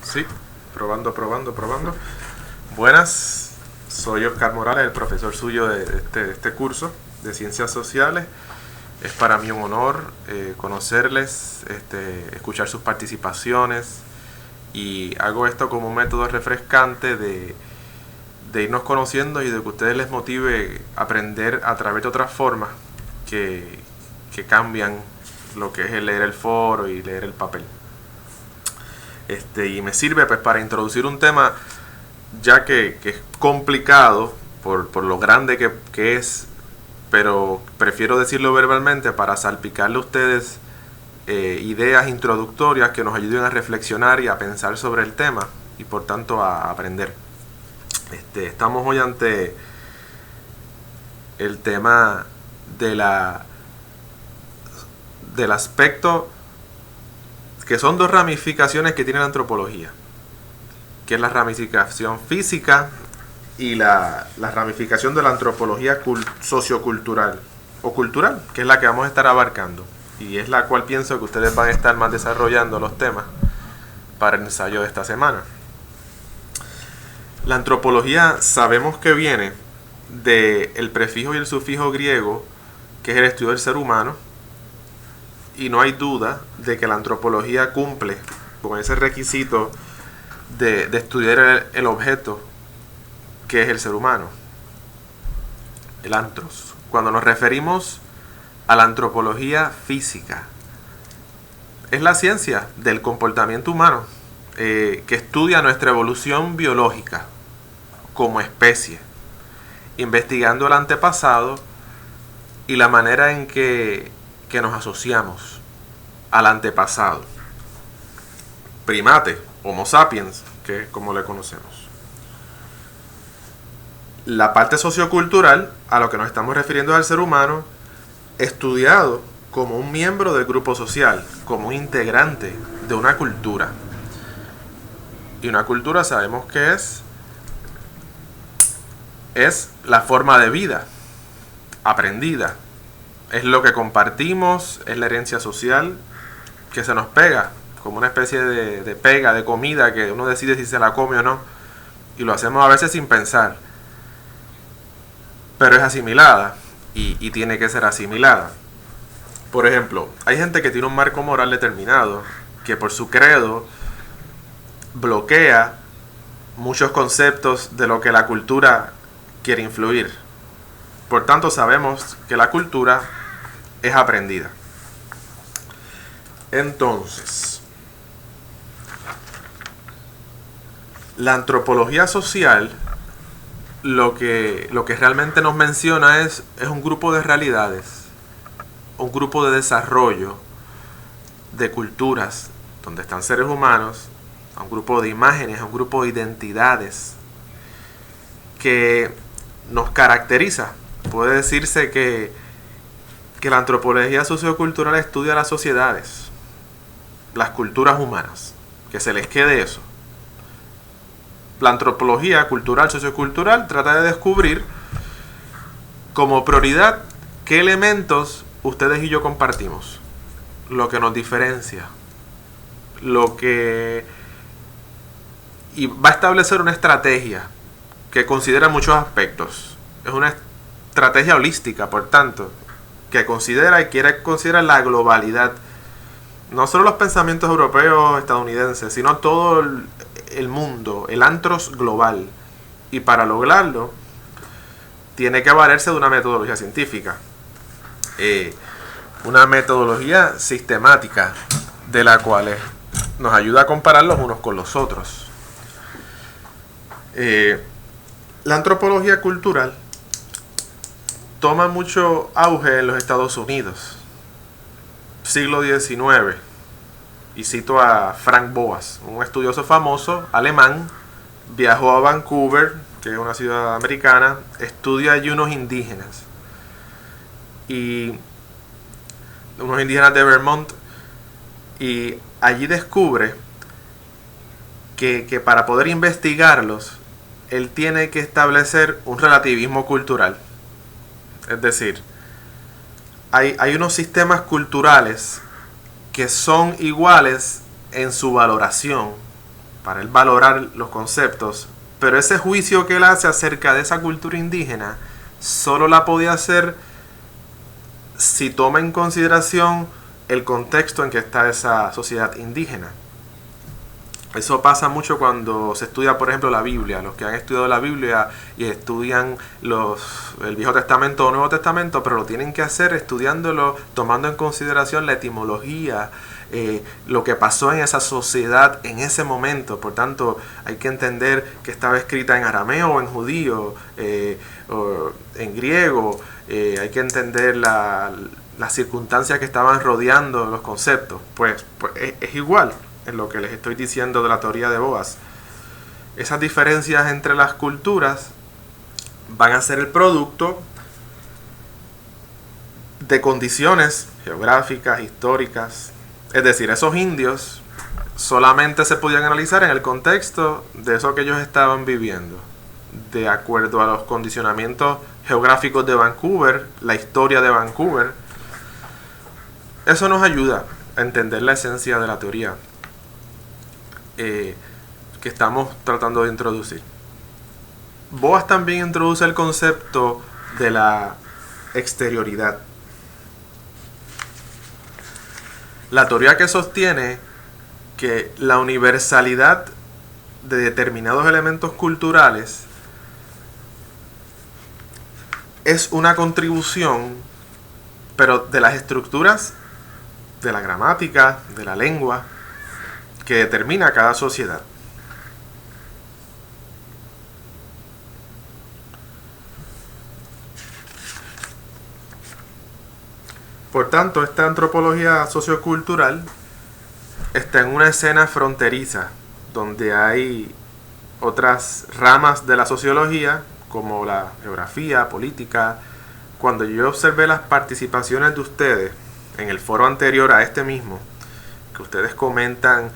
Sí, probando. Buenas, soy Oscar Morales, el profesor suyo de este curso de Ciencias Sociales. Es para mí un honor conocerles, escuchar sus participaciones, y hago esto como un método refrescante de irnos conociendo y de que a ustedes les motive aprender a través de otras formas que cambian lo que es el leer el foro y leer el papel. Y me sirve pues para introducir un tema ya que es complicado por lo grande que es, pero prefiero decirlo verbalmente para salpicarle a ustedes ideas introductorias que nos ayuden a reflexionar y a pensar sobre el tema y por tanto a aprender. Estamos hoy ante el tema del aspecto que son dos ramificaciones que tiene la antropología, que es la ramificación física y la ramificación de la antropología sociocultural o cultural, que es la que vamos a estar abarcando y es la cual pienso que ustedes van a estar más desarrollando los temas para el ensayo de esta semana. La antropología sabemos que viene del prefijo y el sufijo griego, que es el estudio del ser humano, y no hay duda de que la antropología cumple con ese requisito de estudiar el objeto que es el ser humano, el antros. Cuando nos referimos a la antropología física, es la ciencia del comportamiento humano que estudia nuestra evolución biológica como especie, investigando el antepasado y la manera en que nos asociamos al antepasado, primate, Homo sapiens, que es como le conocemos. La parte sociocultural, a lo que nos estamos refiriendo es al ser humano, estudiado como un miembro del grupo social, como un integrante de una cultura. Y una cultura sabemos que es la forma de vida aprendida. Es lo que compartimos, es la herencia social que se nos pega, como una especie de pega, de comida que uno decide si se la come o no. Y lo hacemos a veces sin pensar. Pero es asimilada y tiene que ser asimilada. Por ejemplo, hay gente que tiene un marco moral determinado, que por su credo bloquea muchos conceptos de lo que la cultura quiere influir. Por tanto, sabemos que la cultura es aprendida. Entonces, la antropología social lo que realmente nos menciona es un grupo de realidades, un grupo de desarrollo de culturas donde están seres humanos, a un grupo de imágenes, a un grupo de identidades que nos caracteriza. Puede decirse que la antropología sociocultural estudia las sociedades, las culturas humanas, que se les quede eso. La antropología cultural, sociocultural, trata de descubrir como prioridad qué elementos ustedes y yo compartimos, lo que nos diferencia, y va a establecer una estrategia que considera muchos aspectos. Es una estrategia holística, por tanto, que considera y quiere considerar la globalidad, no solo los pensamientos europeos, estadounidenses, sino todo el mundo, el antros global. Y para lograrlo, tiene que valerse de una metodología científica, una metodología sistemática, de la cual nos ayuda a comparar los unos con los otros. La antropología cultural toma mucho auge en los Estados Unidos, siglo XIX, y cito a Frank Boas, un estudioso famoso alemán. Viajó a Vancouver, que es una ciudad americana, estudia allí unos indígenas de Vermont, y allí descubre que para poder investigarlos él tiene que establecer un relativismo cultural. Es decir, hay unos sistemas culturales que son iguales en su valoración, para él valorar los conceptos, pero ese juicio que él hace acerca de esa cultura indígena solo la podía hacer si toma en consideración el contexto en que está esa sociedad indígena. Eso pasa mucho cuando se estudia, por ejemplo, la Biblia. Los que han estudiado la Biblia y estudian el Viejo Testamento o Nuevo Testamento, pero lo tienen que hacer estudiándolo, tomando en consideración la etimología, lo que pasó en esa sociedad en ese momento. Por tanto, hay que entender que estaba escrita en arameo o en judío, o en griego. Hay que entender las circunstancias que estaban rodeando los conceptos. Pues es igual en lo que les estoy diciendo de la teoría de Boas. Esas diferencias entre las culturas van a ser el producto de condiciones geográficas, históricas. Es decir, esos indios solamente se podían analizar en el contexto de eso que ellos estaban viviendo, de acuerdo a los condicionamientos geográficos de Vancouver, la historia de Vancouver. Eso nos ayuda a entender la esencia de la teoría que estamos tratando de introducir. Boas también introduce el concepto de la exterioridad. La teoría que sostiene que la universalidad de determinados elementos culturales es una contribución, pero de las estructuras, de la gramática, de la lengua, que determina cada sociedad. Por tanto, esta antropología sociocultural está en una escena fronteriza, donde hay otras ramas de la sociología, como la geografía, política. Cuando yo observé las participaciones de ustedes en el foro anterior a este mismo, que ustedes comentan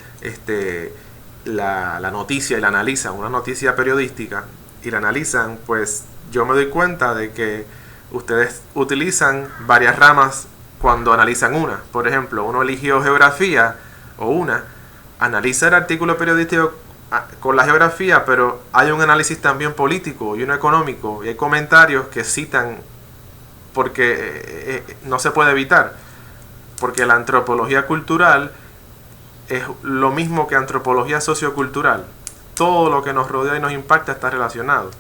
la noticia y la analizan, una noticia periodística, y la analizan, pues yo me doy cuenta de que ustedes utilizan varias ramas cuando analizan una. Por ejemplo, uno eligió geografía, o analiza el artículo periodístico con la geografía, pero hay un análisis también político y uno económico, y hay comentarios que citan porque no se puede evitar, porque la antropología cultural es lo mismo que antropología sociocultural. Todo lo que nos rodea y nos impacta está relacionado.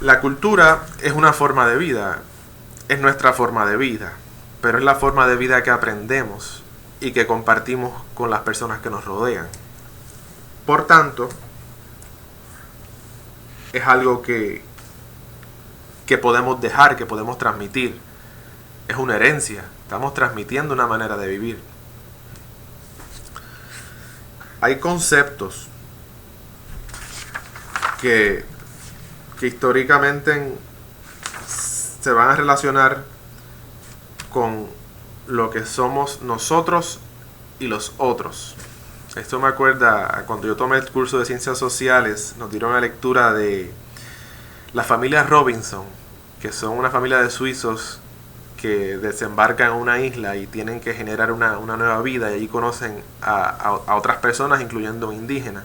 La cultura es una forma de vida, es nuestra forma de vida, pero es la forma de vida que aprendemos y que compartimos con las personas que nos rodean. Por tanto, es algo que podemos dejar, que podemos transmitir. Es una herencia, estamos transmitiendo una manera de vivir. Hay conceptos que históricamente se van a relacionar con lo que somos nosotros y los otros. Esto me acuerda cuando yo tomé el curso de Ciencias Sociales, nos dieron una lectura de la familia Robinson, que son una familia de suizos que desembarcan en una isla y tienen que generar una nueva vida, y allí conocen a otras personas, incluyendo indígenas,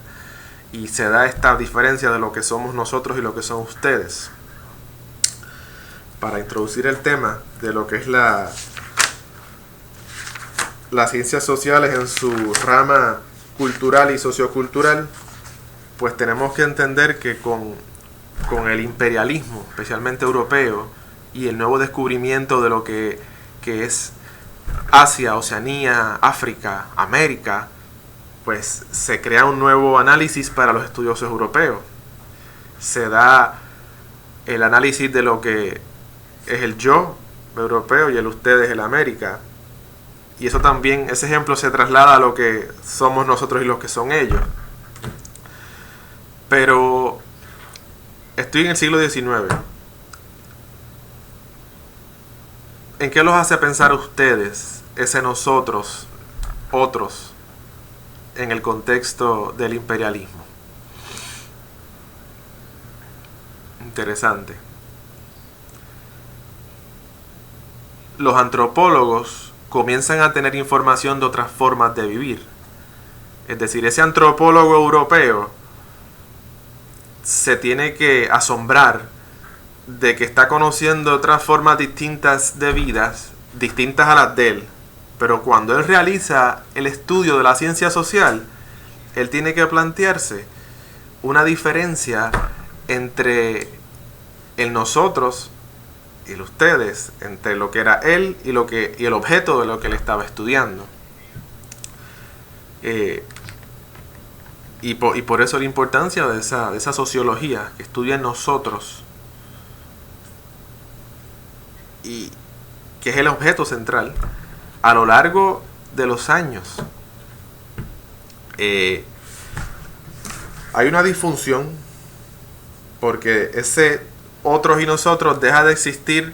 y se da esta diferencia de lo que somos nosotros y lo que son ustedes. Para introducir el tema de lo que es las ciencias sociales en su rama cultural y sociocultural, pues tenemos que entender que con el imperialismo, especialmente europeo, y el nuevo descubrimiento de lo que es Asia, Oceanía, África, América, pues se crea un nuevo análisis para los estudiosos europeos. Se da el análisis de lo que es el yo europeo y el ustedes, el América. Y eso también, ese ejemplo se traslada a lo que somos nosotros y los que son ellos. Pero estoy en el siglo XIX. ¿En qué los hace pensar ustedes ese nosotros, otros, en el contexto del imperialismo? Interesante. Los antropólogos comienzan a tener información de otras formas de vivir. Es decir, ese antropólogo europeo se tiene que asombrar de que está conociendo otras formas distintas de vidas, distintas a las de él. Pero cuando él realiza el estudio de la ciencia social, él tiene que plantearse una diferencia entre el nosotros y el ustedes, entre lo que era él y el objeto de lo que él estaba estudiando. Y por eso la importancia de esa sociología que estudia en nosotros y que es el objeto central a lo largo de los años. Hay una disfunción porque ese otros y nosotros deja de existir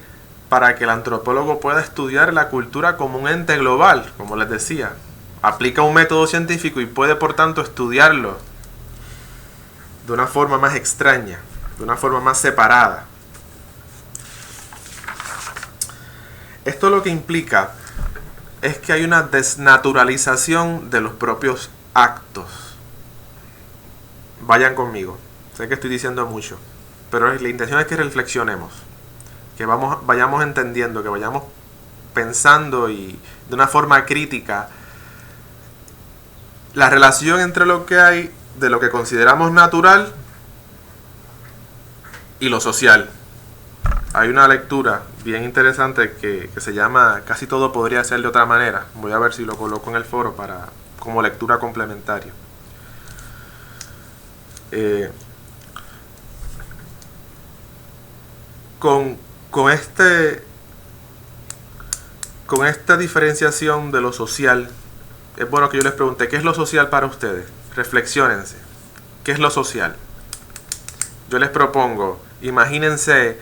para que el antropólogo pueda estudiar la cultura como un ente global, como les decía. Aplica un método científico y puede por tanto estudiarlo de una forma más extraña, de una forma más separada. Esto lo que implica es que hay una desnaturalización de los propios actos. Vayan conmigo, sé que estoy diciendo mucho, pero la intención es que reflexionemos, que vayamos entendiendo, que vayamos pensando y de una forma crítica la relación entre lo que hay de lo que consideramos natural y lo social. Hay una lectura bien interesante que se llama Casi todo podría ser de otra manera. Voy a ver si lo coloco en el foro como lectura complementaria. Con esta diferenciación de lo social, es bueno que yo les pregunte, ¿qué es lo social para ustedes? Reflexiónense. ¿Qué es lo social? Yo les propongo, imagínense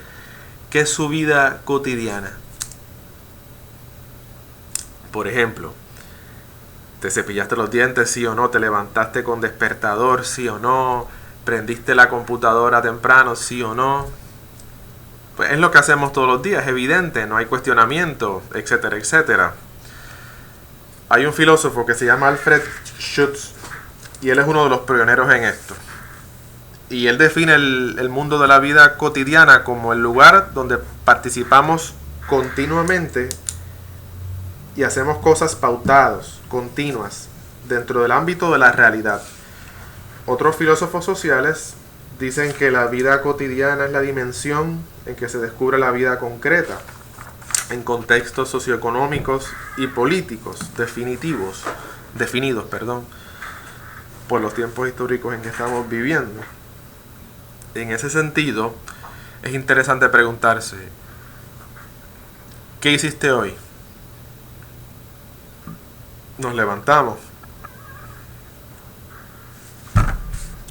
qué es su vida cotidiana. Por ejemplo, ¿te cepillaste los dientes, sí o no? ¿Te levantaste con despertador, sí o no? ¿Prendiste la computadora temprano, sí o no? Pues es lo que hacemos todos los días, es evidente, no hay cuestionamiento, etcétera, etcétera. Hay un filósofo que se llama Alfred Schutz y él es uno de los pioneros en esto. Y él define el mundo de la vida cotidiana como el lugar donde participamos continuamente y hacemos cosas pautadas, continuas, dentro del ámbito de la realidad. Otros filósofos sociales dicen que la vida cotidiana es la dimensión en que se descubre la vida concreta, en contextos socioeconómicos y políticos definidos, por los tiempos históricos en que estamos viviendo. En ese sentido, es interesante preguntarse, ¿qué hiciste hoy? Nos levantamos,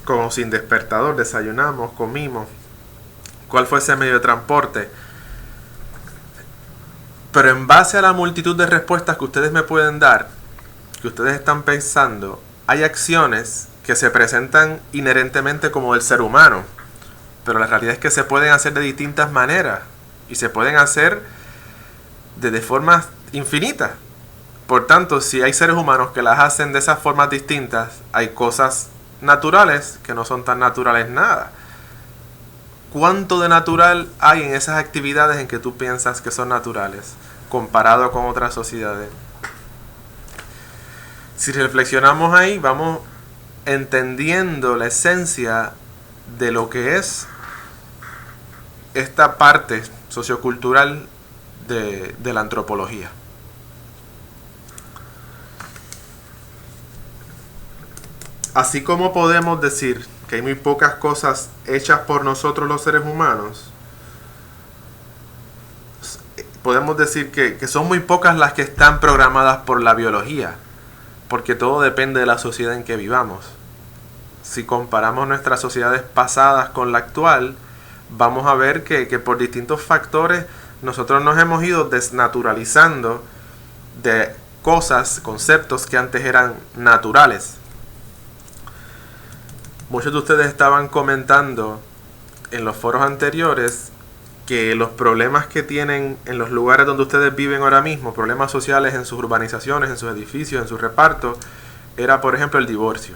como sin despertador, desayunamos, comimos. ¿Cuál fue ese medio de transporte? Pero en base a la multitud de respuestas que ustedes me pueden dar, que ustedes están pensando, hay acciones que se presentan inherentemente como del ser humano, pero la realidad es que se pueden hacer de distintas maneras y se pueden hacer de formas infinitas. Por tanto, si hay seres humanos que las hacen de esas formas distintas, hay cosas naturales que no son tan naturales nada. ¿Cuánto de natural hay en esas actividades en que tú piensas que son naturales, comparado con otras sociedades? Si reflexionamos ahí, vamos entendiendo la esencia de lo que es esta parte sociocultural de la antropología. Así como podemos decir que hay muy pocas cosas hechas por nosotros los seres humanos, podemos decir que son muy pocas las que están programadas por la biología, porque todo depende de la sociedad en que vivamos. Si comparamos nuestras sociedades pasadas con la actual, vamos a ver que por distintos factores nosotros nos hemos ido desnaturalizando de cosas, conceptos que antes eran naturales. Muchos de ustedes estaban comentando en los foros anteriores que los problemas que tienen en los lugares donde ustedes viven ahora mismo, problemas sociales en sus urbanizaciones, en sus edificios, en sus repartos, era, por ejemplo, el divorcio.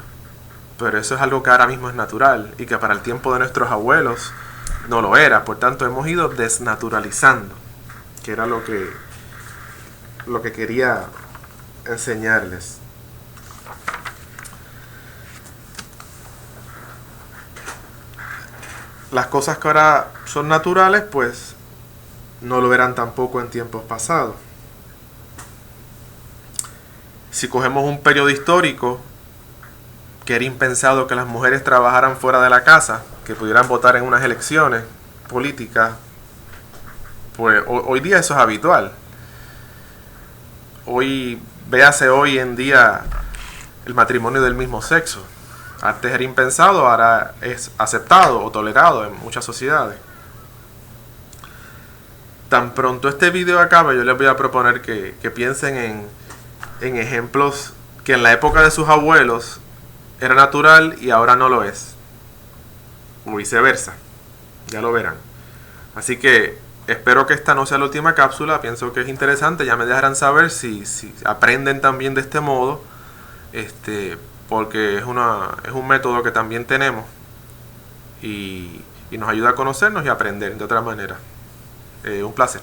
Pero eso es algo que ahora mismo es natural y que para el tiempo de nuestros abuelos no lo era. Por tanto, hemos ido desnaturalizando, que era lo que quería enseñarles. Las cosas que ahora son naturales, pues no lo eran tampoco en tiempos pasados. Si cogemos un periodo histórico, que era impensado que las mujeres trabajaran fuera de la casa, que pudieran votar en unas elecciones políticas, pues hoy día eso es habitual. Véase hoy en día el matrimonio del mismo sexo. Antes era impensado, ahora es aceptado o tolerado en muchas sociedades. Tan pronto este video acabe, yo les voy a proponer que piensen en ejemplos que en la época de sus abuelos era natural y ahora no lo es. O viceversa. Ya lo verán. Así que espero que esta no sea la última cápsula. Pienso que es interesante. Ya me dejarán saber si aprenden también de este modo. Porque es un método que también tenemos. Y nos ayuda a conocernos y a aprender de otra manera. Un placer.